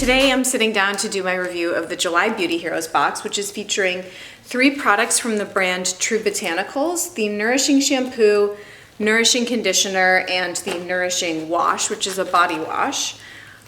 Today I'm sitting down to do my review of the July Beauty Heroes box, which is featuring 3 products from the brand True Botanicals: the Nourishing Shampoo, Nourishing Conditioner, and the Nourishing Wash, which is a body wash.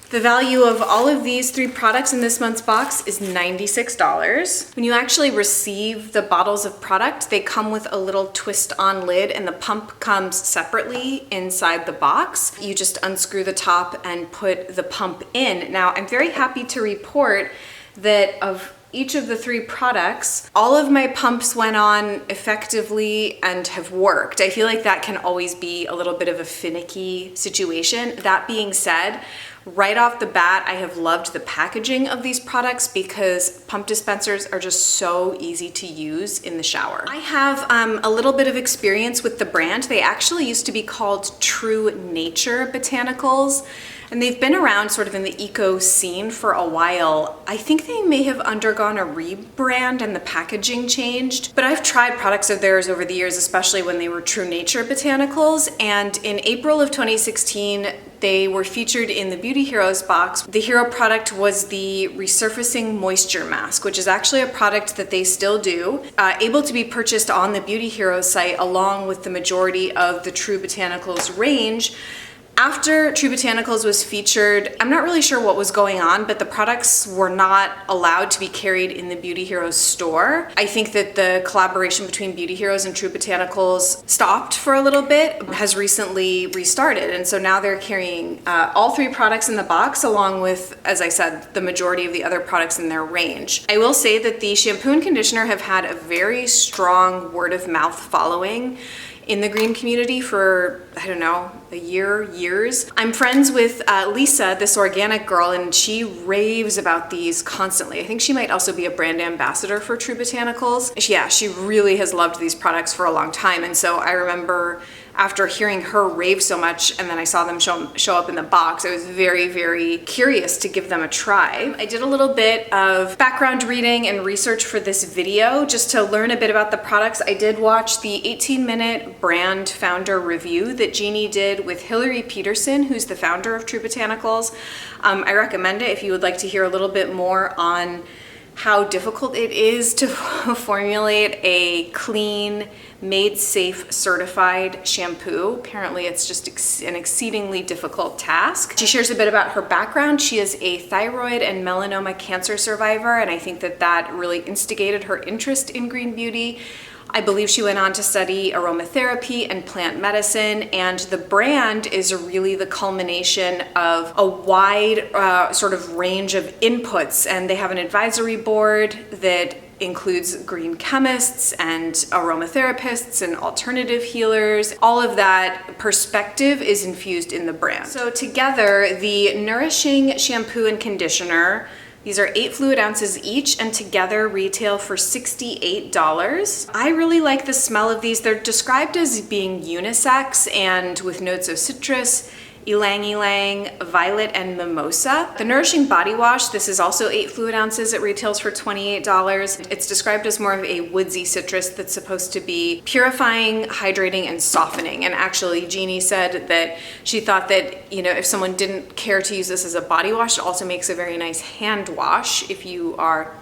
The value of all of these 3 products in this month's box is $96. When you actually receive the bottles of product, they come with a little twist-on lid and the pump comes separately inside the box. You just unscrew the top and put the pump in. Now, I'm very happy to report that of each of the 3 products, all of my pumps went on effectively and have worked. I feel like that can always be a little bit of a finicky situation. That being said, right off the bat, I have loved the packaging of these products because pump dispensers are just so easy to use in the shower. I have a little bit of experience with the brand. They actually used to be called True Nature Botanicals, and they've been around sort of in the eco scene for a while. I think they may have undergone a rebrand and the packaging changed, but I've tried products of theirs over the years, especially when they were True Nature Botanicals, and in April of 2016, they were featured in the Beauty Heroes box. The hero product was the Resurfacing Moisture Mask, which is actually a product that they still do, able to be purchased on the Beauty Heroes site along with the majority of the True Botanicals range. After True Botanicals was featured, I'm not really sure what was going on, but the products were not allowed to be carried in the Beauty Heroes store. I think that the collaboration between Beauty Heroes and True Botanicals stopped for a little bit, has recently restarted, and so now they're carrying all 3 products in the box along with, as I said, the majority of the other products in their range. I will say that the shampoo and conditioner have had a very strong word of mouth following in the green community for, I don't know, years. I'm friends with Lisa, this organic girl, and she raves about these constantly. I think she might also be a brand ambassador for True Botanicals. Yeah, she really has loved these products for a long time, and so I remember after hearing her rave so much and then I saw them show up in the box, I was very, very curious to give them a try. I did a little bit of background reading and research for this video just to learn a bit about the products. I did watch the 18-minute brand founder review that Jeannie did with Hillary Peterson, who's the founder of True Botanicals. I recommend it if you would like to hear a little bit more on how difficult it is to formulate a clean, made safe certified shampoo. Apparently it's just an exceedingly difficult task. She shares a bit about her background. She is a thyroid and melanoma cancer survivor, and I think that that really instigated her interest in green beauty. I believe she went on to study aromatherapy and plant medicine, and the brand is really the culmination of a wide sort of range of inputs, and they have an advisory board that includes green chemists and aromatherapists and alternative healers. All of that perspective is infused in the brand. So together, the Nourishing Shampoo and Conditioner, these are 8 fluid ounces each, and together retail for $68. I really like the smell of these. They're described as being unisex and with notes of citrus, ylang-ylang, violet, and mimosa. The Nourishing Body Wash, this is also 8 fluid ounces. It retails for $28. It's described as more of a woodsy citrus that's supposed to be purifying, hydrating, and softening. And actually, Jeannie said that she thought that, you know, if someone didn't care to use this as a body wash, it also makes a very nice hand wash if you are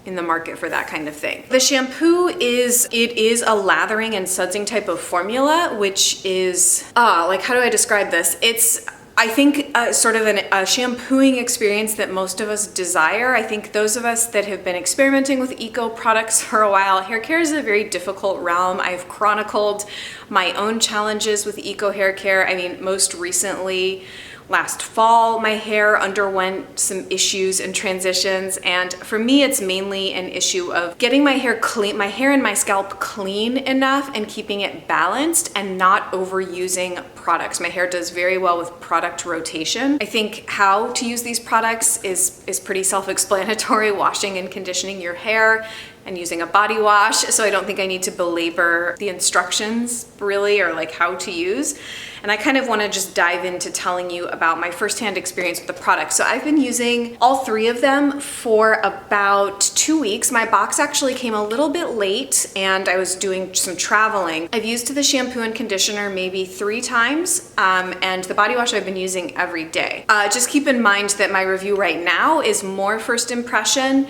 in the market for that kind of thing. The shampoo is a lathering and sudsing type of formula, which is, like, how do I describe this? It's, I think, sort of a shampooing experience that most of us desire. I think those of us that have been experimenting with eco products for a while, hair care is a very difficult realm. I've chronicled my own challenges with eco hair care. I mean, most recently, last fall, my hair underwent some issues and transitions, and for me, it's mainly an issue of getting my hair clean, my hair and my scalp clean enough and keeping it balanced and not overusing products. My hair does very well with product rotation. I think how to use these products is pretty self-explanatory. Washing and conditioning your hair, and using a body wash, so I don't think I need to belabor the instructions really, or like how to use. And I kind of want to just dive into telling you about my firsthand experience with the product. So I've been using all three of them for about 2 weeks. My box actually came a little bit late and I was doing some traveling. I've used the shampoo and conditioner maybe 3 times, and the body wash I've been using every day. Just keep in mind that my review right now is more first impression,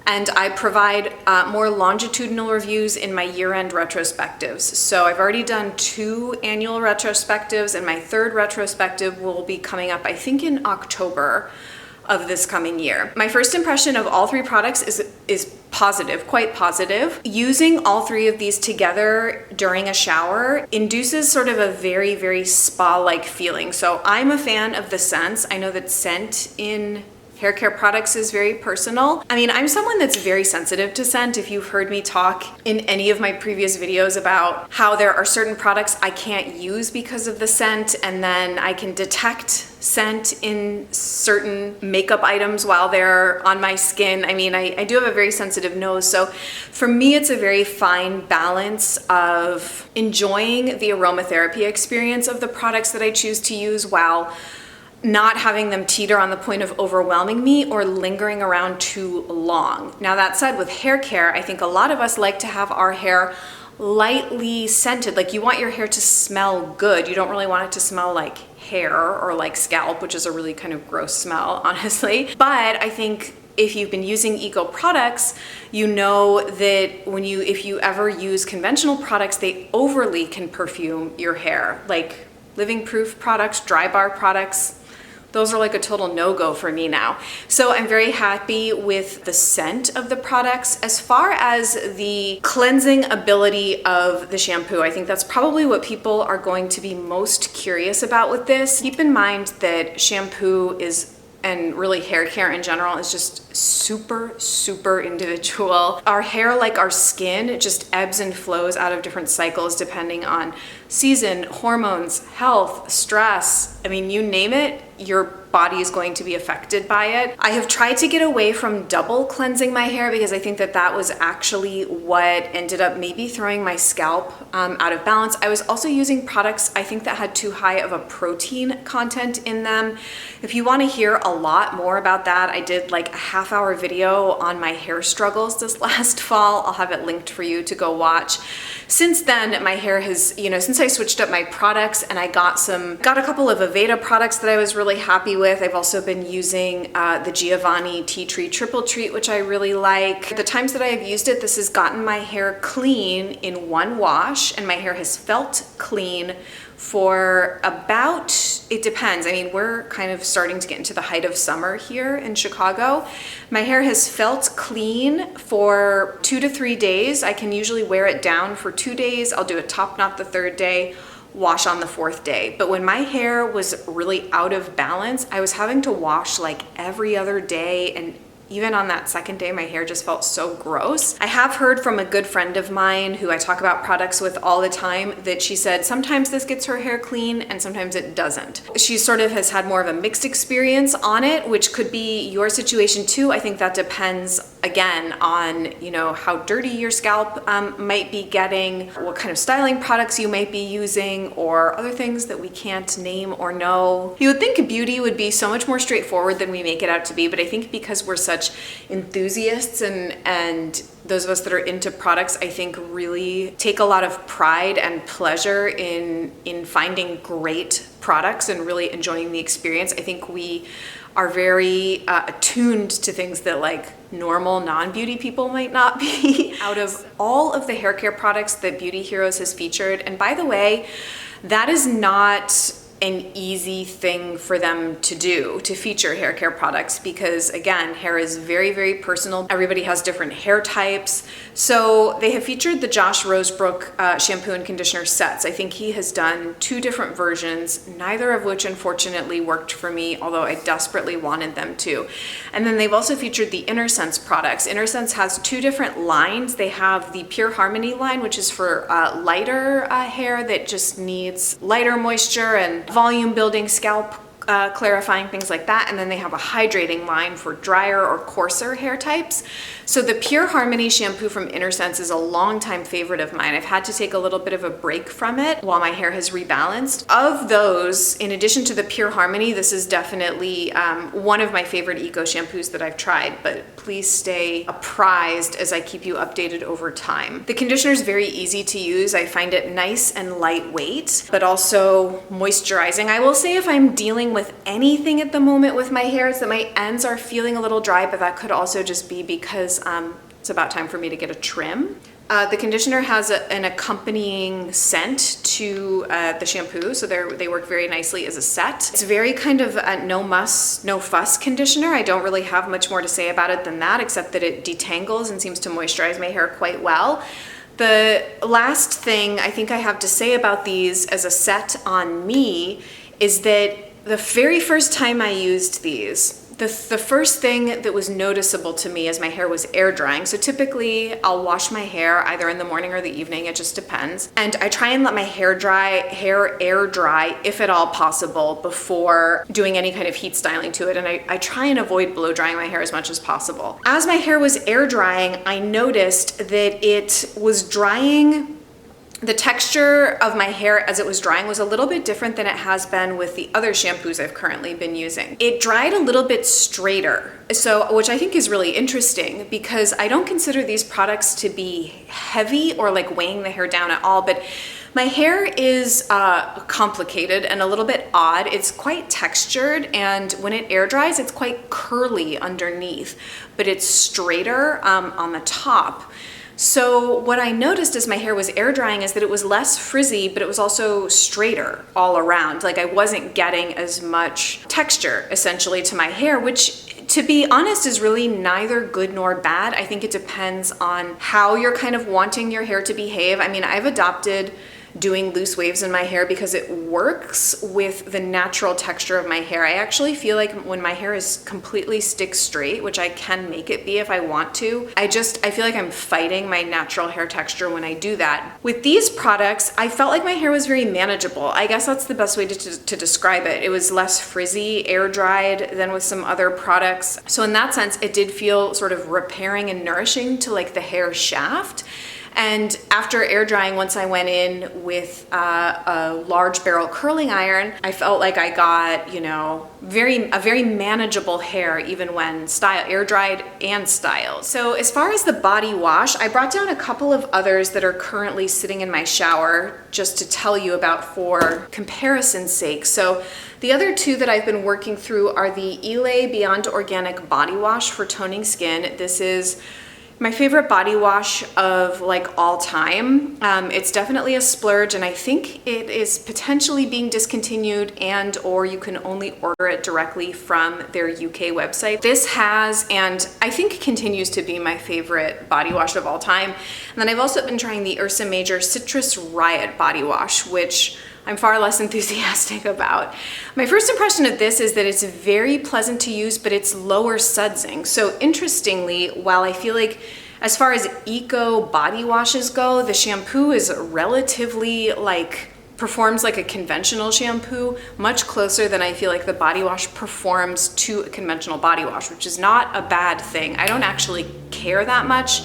and I provide more longitudinal reviews in my year-end retrospectives. So I've already done 2 annual retrospectives, and my 3rd retrospective will be coming up, I think, in October of this coming year. My first impression of all 3 products is positive, quite positive. Using all 3 of these together during a shower induces sort of a very, very spa-like feeling. So I'm a fan of the scents. I know that scent in hair care products is very personal. I mean, I'm someone that's very sensitive to scent. If you've heard me talk in any of my previous videos about how there are certain products I can't use because of the scent, and then I can detect scent in certain makeup items while they're on my skin. I mean, I do have a very sensitive nose, so for me it's a very fine balance of enjoying the aromatherapy experience of the products that I choose to use while not having them teeter on the point of overwhelming me or lingering around too long. Now that said, with hair care, I think a lot of us like to have our hair lightly scented. Like, you want your hair to smell good. You don't really want it to smell like hair or like scalp, which is a really kind of gross smell, honestly. But I think if you've been using eco products, you know that if you ever use conventional products, they overly can perfume your hair. Like living proof products, dry bar products, those are like a total no-go for me now. So I'm very happy with the scent of the products. As far as the cleansing ability of the shampoo, I think that's probably what people are going to be most curious about with this. Keep in mind that shampoo and really hair care in general is just super individual. Our hair, like our skin, just ebbs and flows out of different cycles depending on season, hormones, health, stress. I mean, you name it, your body is going to be affected by it. I have tried to get away from double cleansing my hair because I think that was actually what ended up maybe throwing my scalp out of balance. I was also using products I think that had too high of a protein content in them. If you want to hear a lot more about that, I did like a half-hour video on my hair struggles this last fall. I'll have it linked for you to go watch. Since then, my hair has, since I switched up my products and I got a couple of Aveda products that I was really happy with. I've also been using the Giovanni Tea Tree Triple Treat, which I really like. The times that I have used it, this has gotten my hair clean in 1 wash, and my hair has felt clean for about, it depends. I mean, we're kind of starting to get into the height of summer here in Chicago. My hair has felt clean for 2 to 3 days. I can usually wear it down for 2 days. I'll do a top knot the 3rd day, wash on the 4th day. But when my hair was really out of balance, I was having to wash like every other day, and even on that 2nd day, my hair just felt so gross. I have heard from a good friend of mine who I talk about products with all the time that she said sometimes this gets her hair clean and sometimes it doesn't. She sort of has had more of a mixed experience on it, which could be your situation too. I think that depends again on, how dirty your scalp might be getting, what kind of styling products you might be using, or other things that we can't name or know. You would think beauty would be so much more straightforward than we make it out to be, but I think because we're such enthusiasts and those of us that are into products, I think, really take a lot of pride and pleasure in finding great products and really enjoying the experience. I think we are very attuned to things that like normal non-beauty people might not be. Out of all of the hair care products that Beauty Heroes has featured, and by the way, that is not an easy thing for them to do, to feature hair care products, because again, hair is very, very personal. Everybody has different hair types. So they have featured the Josh Rosebrook shampoo and conditioner sets. I think he has done 2 different versions, neither of which unfortunately worked for me, although I desperately wanted them to. And then they've also featured the Innersense products. Innersense has 2 different lines. They have the Pure Harmony line, which is for lighter hair that just needs lighter moisture and volume building scalp clarifying, things like that. And then they have a hydrating line for drier or coarser hair types. So the Pure Harmony shampoo from Innersense is a longtime favorite of mine. I've had to take a little bit of a break from it while my hair has rebalanced. Of those, in addition to the Pure Harmony, this is definitely one of my favorite eco shampoos that I've tried, but please stay apprised as I keep you updated over time. The conditioner is very easy to use. I find it nice and lightweight, but also moisturizing. I will say if I'm dealing with anything at the moment with my hair, it's that my ends are feeling a little dry, but that could also just be because it's about time for me to get a trim. The conditioner has an accompanying scent to the shampoo, so they work very nicely as a set. It's very kind of a no muss, no fuss conditioner. I don't really have much more to say about it than that, except that it detangles and seems to moisturize my hair quite well. The last thing I think I have to say about these as a set on me is that the very first time I used these, the first thing that was noticeable to me as my hair was air drying. So typically I'll wash my hair either in the morning or the evening, it just depends. And I try and let my hair air dry, if at all possible, before doing any kind of heat styling to it. And I try and avoid blow drying my hair as much as possible. As my hair was air drying, I noticed that it was drying. The texture of my hair as it was drying was a little bit different than it has been with the other shampoos I've currently been using. It dried a little bit straighter, which I think is really interesting because I don't consider these products to be heavy or like weighing the hair down at all, but my hair is complicated and a little bit odd. It's quite textured, and when it air dries, it's quite curly underneath, but it's straighter on the top. So what I noticed as my hair was air drying is that it was less frizzy, but it was also straighter all around. Like I wasn't getting as much texture essentially to my hair, which to be honest is really neither good nor bad. I think it depends on how you're kind of wanting your hair to behave. I mean, I've adopted doing loose waves in my hair because it works with the natural texture of my hair. I actually feel like when my hair is completely stick straight, which I can make it be if I want to, I feel like I'm fighting my natural hair texture when I do that. With these products, I felt like my hair was very manageable. I guess that's the best way to describe it. It was less frizzy, air dried than with some other products. So in that sense, it did feel sort of repairing and nourishing to like the hair shaft. And after air drying, once I went in with a large barrel curling iron, I felt like I got, you know, a very manageable hair even when air dried and styled. So as far as the body wash, I brought down a couple of others that are currently sitting in my shower just to tell you about for comparison's sake. So the other two that I've been working through are the Elay Beyond Organic Body Wash for toning skin. This is my favorite body wash of like all time. It's definitely a splurge, and I think it is potentially being discontinued and or you can only order it directly from their UK website. This has, and I think continues to be, my favorite body wash of all time. And then I've also been trying the Ursa Major Citrus Riot Body Wash, which I'm far less enthusiastic about. My first impression of this is that it's very pleasant to use, but it's lower sudsing. So interestingly, while I feel like as far as eco body washes go, the shampoo is relatively performs like a conventional shampoo, much closer than I feel like the body wash performs to a conventional body wash, which is not a bad thing. I don't actually care that much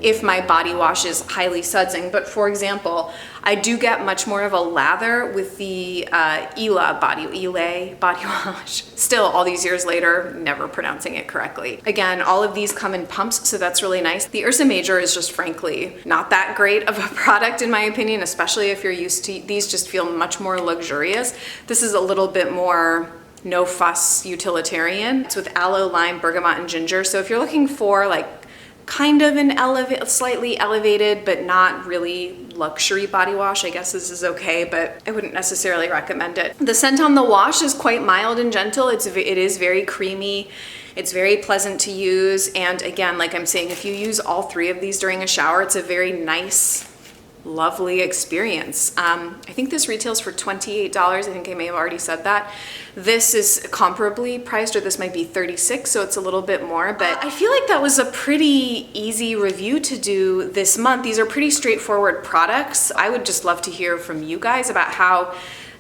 if my body wash is highly sudsing, but for example, I do get much more of a lather with the Elay body wash. Still, all these years later, never pronouncing it correctly. Again, all of these come in pumps, so that's really nice. The Ursa Major is just frankly not that great of a product in my opinion, especially if you're used to, these just feel much more luxurious. This is a little bit more no fuss utilitarian. It's with aloe, lime, bergamot, and ginger. So if you're looking for like kind of an slightly elevated but not really luxury body wash, I guess this is okay, but I wouldn't necessarily recommend it. The scent on the wash is quite mild and gentle. It is very creamy. It's very pleasant to use, and again, like I'm saying, if you use all three of these during a shower, it's a very nice, lovely experience. I think this retails for $28. I think I may have already said that. This is comparably priced, or this might be $36, so it's a little bit more, but I feel like that was a pretty easy review to do this month. These are pretty straightforward products. I would just love to hear from you guys about how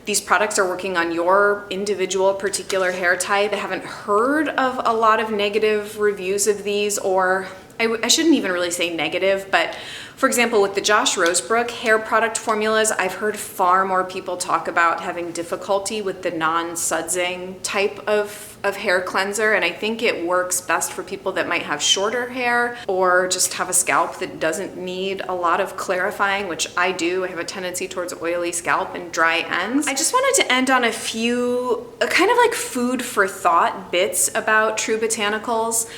these products are working on your individual particular hair type. I haven't heard of a lot of negative reviews of these, or I shouldn't even really say negative, but for example, with the Josh Rosebrook hair product formulas, I've heard far more people talk about having difficulty with the non-sudsing type of hair cleanser, and I think it works best for people that might have shorter hair or just have a scalp that doesn't need a lot of clarifying, which I do. I have a tendency towards oily scalp and dry ends. I just wanted to end on a few kind of like food for thought bits about True Botanicals.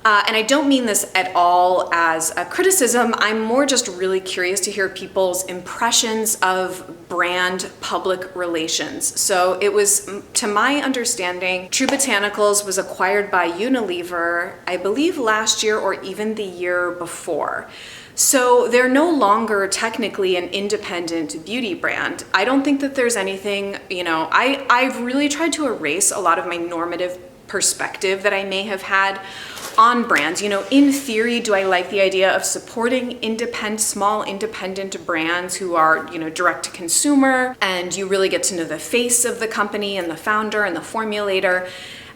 And I don't mean this at all as a criticism. I'm more just really curious to hear people's impressions of brand public relations. So it was, to my understanding, True Botanicals was acquired by Unilever, I believe last year or even the year before. So they're no longer technically an independent beauty brand. I don't think that there's anything, I've really tried to erase a lot of my normative perspective that I may have had on brands. In theory, do I like the idea of supporting small independent brands who are, direct to consumer, and you really get to know the face of the company and the founder and the formulator,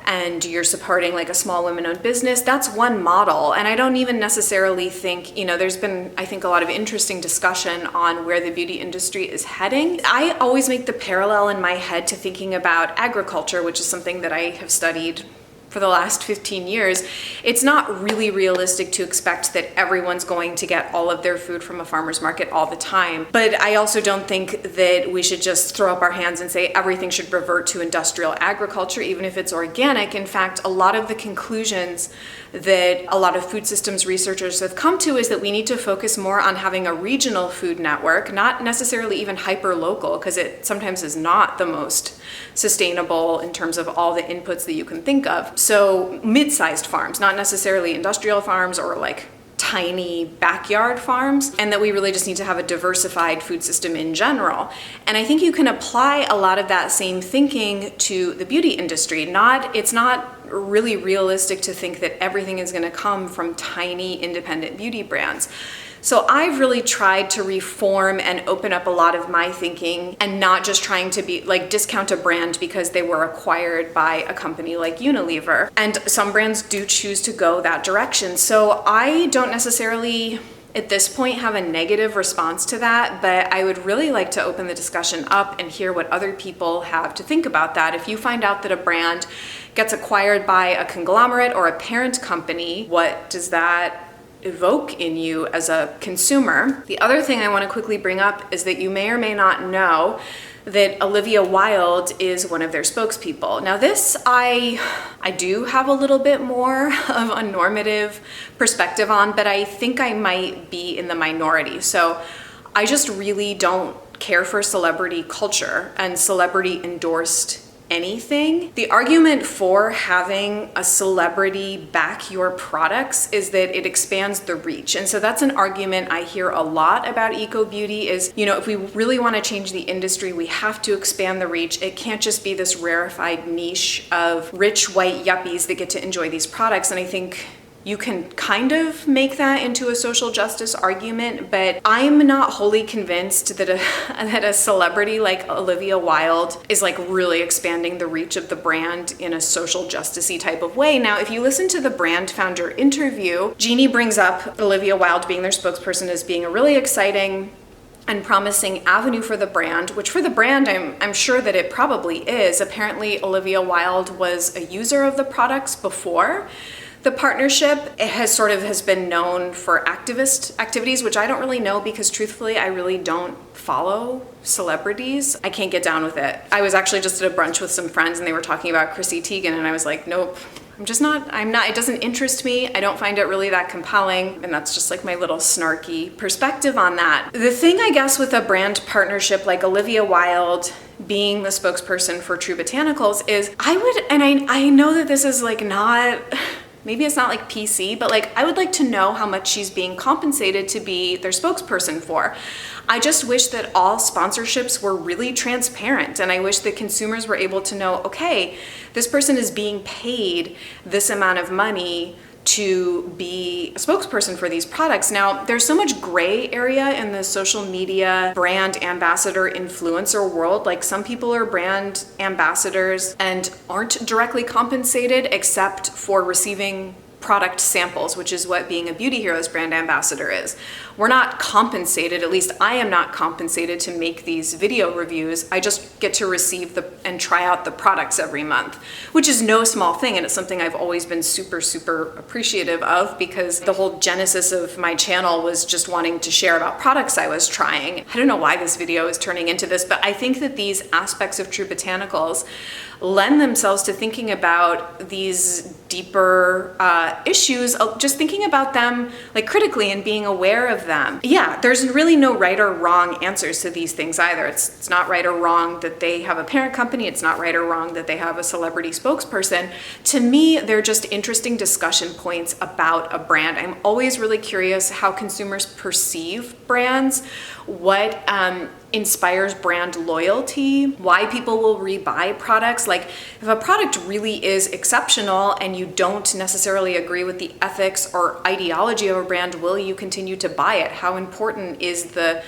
and you're supporting like a small women-owned business? That's one model. And I don't even necessarily think, there's been, I think, a lot of interesting discussion on where the beauty industry is heading. I always make the parallel in my head to thinking about agriculture, which is something that I have studied for the last 15 years. It's not really realistic to expect that everyone's going to get all of their food from a farmer's market all the time. But I also don't think that we should just throw up our hands and say everything should revert to industrial agriculture, even if it's organic. In fact, a lot of the conclusions that a lot of food systems researchers have come to is that we need to focus more on having a regional food network, not necessarily even hyper-local, because it sometimes is not the most sustainable in terms of all the inputs that you can think of. So mid-sized farms, not necessarily industrial farms or like tiny backyard farms, and that we really just need to have a diversified food system in general. And I think you can apply a lot of that same thinking to the beauty industry. It's not really realistic to think that everything is going to come from tiny independent beauty brands. So I've really tried to reform and open up a lot of my thinking, and not just trying to be like discount a brand because they were acquired by a company like Unilever. And some brands do choose to go that direction. So I don't necessarily at this point have a negative response to that, but I would really like to open the discussion up and hear what other people have to think about that. If you find out that a brand gets acquired by a conglomerate or a parent company, what does that evoke in you as a consumer? The other thing I want to quickly bring up is that you may or may not know that Olivia Wilde is one of their spokespeople. Now this, I do have a little bit more of a normative perspective on, but I think I might be in the minority. So I just really don't care for celebrity culture and celebrity endorsed anything. The argument for having a celebrity back your products is that it expands the reach. And so that's an argument I hear a lot about eco beauty is, if we really want to change the industry, we have to expand the reach. It can't just be this rarefied niche of rich white yuppies that get to enjoy these products. And I think you can kind of make that into a social justice argument, but I'm not wholly convinced that a celebrity like Olivia Wilde is like really expanding the reach of the brand in a social justice-y type of way. Now, if you listen to the brand founder interview, Jeannie brings up Olivia Wilde being their spokesperson as being a really exciting and promising avenue for the brand, which for the brand, I'm sure that it probably is. Apparently, Olivia Wilde was a user of the products before the partnership. It has been known for activist activities, which I don't really know because truthfully, I really don't follow celebrities. I can't get down with it. I was actually just at a brunch with some friends and they were talking about Chrissy Teigen and I was like, nope. It doesn't interest me. I don't find it really that compelling. And that's just like my little snarky perspective on that. The thing, I guess, with a brand partnership like Olivia Wilde being the spokesperson for True Botanicals is I know that this is like not, maybe it's not like PC, but like I would like to know how much she's being compensated to be their spokesperson for. I just wish that all sponsorships were really transparent, and I wish that consumers were able to know, okay, this person is being paid this amount of money to be a spokesperson for these products. Now, there's so much gray area in the social media brand ambassador influencer world. Like, some people are brand ambassadors and aren't directly compensated except for receiving product samples, which is what being a Beauty Heroes brand ambassador is. We're not compensated, at least I am not compensated to make these video reviews. I just get to receive and try out the products every month, which is no small thing, and it's something I've always been super, super appreciative of, because the whole genesis of my channel was just wanting to share about products I was trying. I don't know why this video is turning into this, but I think that these aspects of True Botanicals lend themselves to thinking about these deeper issues, just thinking about them like critically and being aware of them. Yeah, there's really no right or wrong answers to these things either. It's not right or wrong that they have a parent company. It's not right or wrong that they have a celebrity spokesperson. To me, they're just interesting discussion points about a brand. I'm always really curious how consumers perceive brands, what inspires brand loyalty, why people will rebuy products. Like, if a product really is exceptional and you don't necessarily agree with the ethics or ideology of a brand, will you continue to buy it? How important is the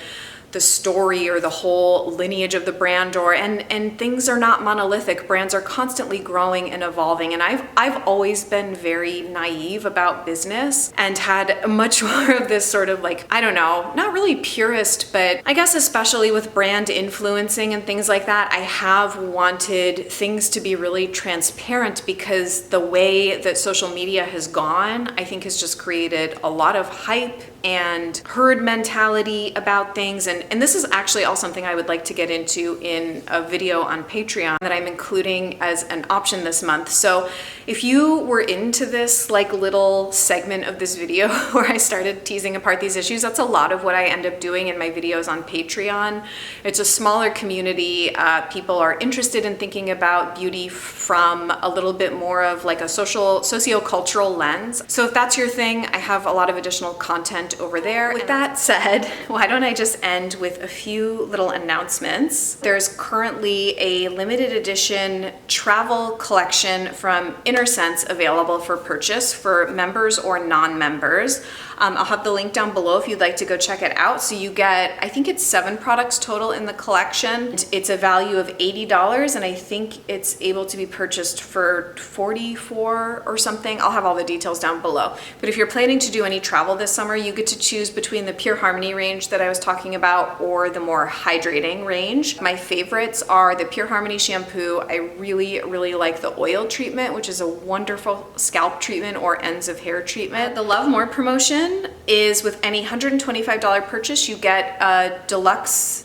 story or the whole lineage of the brand, and things are not monolithic. Brands are constantly growing and evolving, and I've always been very naive about business and had much more of this sort of, like, I don't know, not really purist, but I guess especially with brand influencing and things like that, I have wanted things to be really transparent, because the way that social media has gone, I think, has just created a lot of hype and herd mentality about things. And this is actually all something I would like to get into in a video on Patreon that I'm including as an option this month. So if you were into this like little segment of this video where I started teasing apart these issues, that's a lot of what I end up doing in my videos on Patreon. It's a smaller community. People are interested in thinking about beauty from a little bit more of like a socio-cultural lens. So if that's your thing, I have a lot of additional content over there. With that said, why don't I just end with a few little announcements. There's currently a limited edition travel collection from Innersense available for purchase for members or non-members. I'll have the link down below if you'd like to go check it out. So you get, I think it's 7 products total in the collection. It's a value of $80, and I think it's able to be purchased for $44 or something. I'll have all the details down below. But if you're planning to do any travel this summer, you get to choose between the Pure Harmony range that I was talking about or the more hydrating range. My favorites are the Pure Harmony shampoo. I really, really like the oil treatment, which is a wonderful scalp treatment or ends of hair treatment. The Love More promotion is with any $125 purchase, you get a deluxe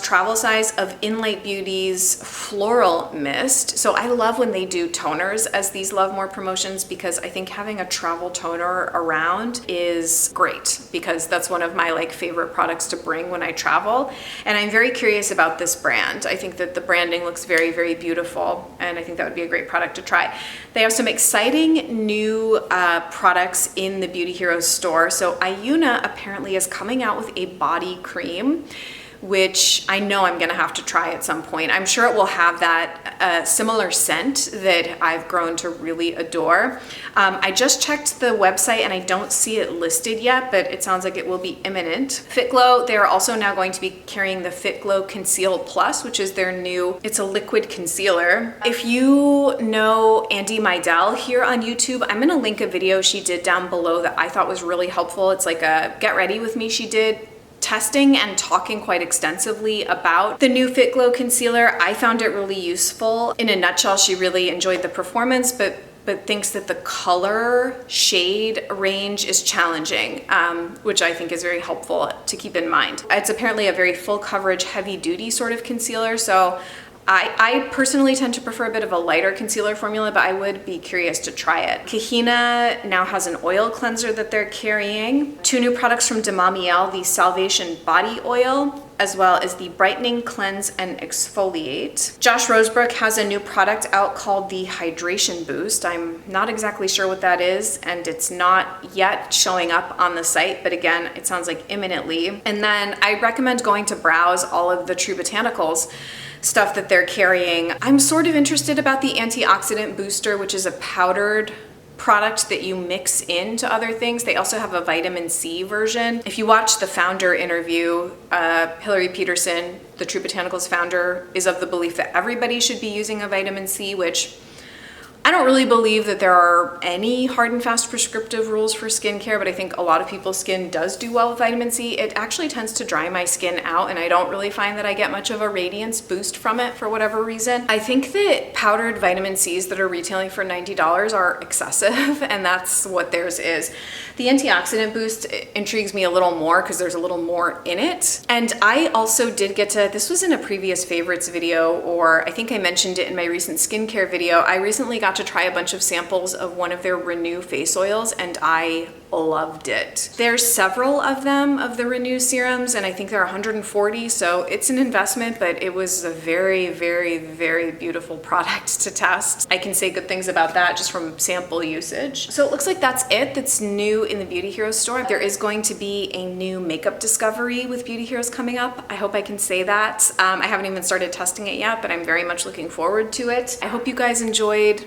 travel size of Inlight Beauty's Floral Mist. So I love when they do toners as these Love More promotions, because I think having a travel toner around is great, because that's one of my like favorite products to bring when I travel. And I'm very curious about this brand. I think that the branding looks very, very beautiful, and I think that would be a great product to try. They have some exciting new products in the Beauty Heroes store. So Ayuna apparently is coming out with a body cream, which I know I'm gonna have to try at some point. I'm sure it will have that similar scent that I've grown to really adore. I just checked the website and I don't see it listed yet, but it sounds like it will be imminent. Fit Glow, they're also now going to be carrying the Fit Glow Conceal Plus, which is their new, it's a liquid concealer. If you know Andy Meidel here on YouTube, I'm gonna link a video she did down below that I thought was really helpful. It's like a get ready with me she did, testing and talking quite extensively about the new Fit Glow concealer. I found it really useful. In a nutshell, she really enjoyed the performance, but thinks that the color shade range is challenging, which I think is very helpful to keep in mind. It's apparently a very full coverage, heavy duty sort of concealer, so I personally tend to prefer a bit of a lighter concealer formula, but I would be curious to try it. Kahina now has an oil cleanser that they're carrying. 2 new products from Demamiel, the Salvation Body Oil, as well as the Brightening Cleanse and Exfoliate. Josh Rosebrook has a new product out called the Hydration Boost. I'm not exactly sure what that is, and it's not yet showing up on the site, but again, it sounds like imminently. And then I recommend going to browse all of the True Botanicals stuff that they're carrying. I'm sort of interested about the antioxidant booster, which is a powdered product that you mix into other things. They also have a vitamin C version. If you watch the founder interview, Hillary Peterson, the True Botanicals founder, is of the belief that everybody should be using a vitamin C, which I don't really believe that there are any hard and fast prescriptive rules for skincare, but I think a lot of people's skin does do well with vitamin C. It actually tends to dry my skin out, and I don't really find that I get much of a radiance boost from it for whatever reason. I think that powdered vitamin Cs that are retailing for $90 are excessive, and that's what theirs is. The antioxidant boost intrigues me a little more because there's a little more in it. And I also did get to, this was in a previous favorites video, or I think I mentioned it in my recent skincare video. I recently got to try a bunch of samples of one of their Renew face oils, and I loved it. There's several of them, of the Renew serums, and I think there are 140, so it's an investment, but it was a very, very, very beautiful product to test. I can say good things about that just from sample usage. So it looks like that's it that's new in the Beauty Heroes store. There is going to be a new makeup discovery with Beauty Heroes coming up. I hope I can say that. I haven't even started testing it yet, but I'm very much looking forward to it. I hope you guys enjoyed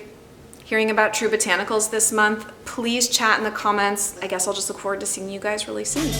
hearing about True Botanicals this month. Please chat in the comments. I guess I'll just look forward to seeing you guys really soon.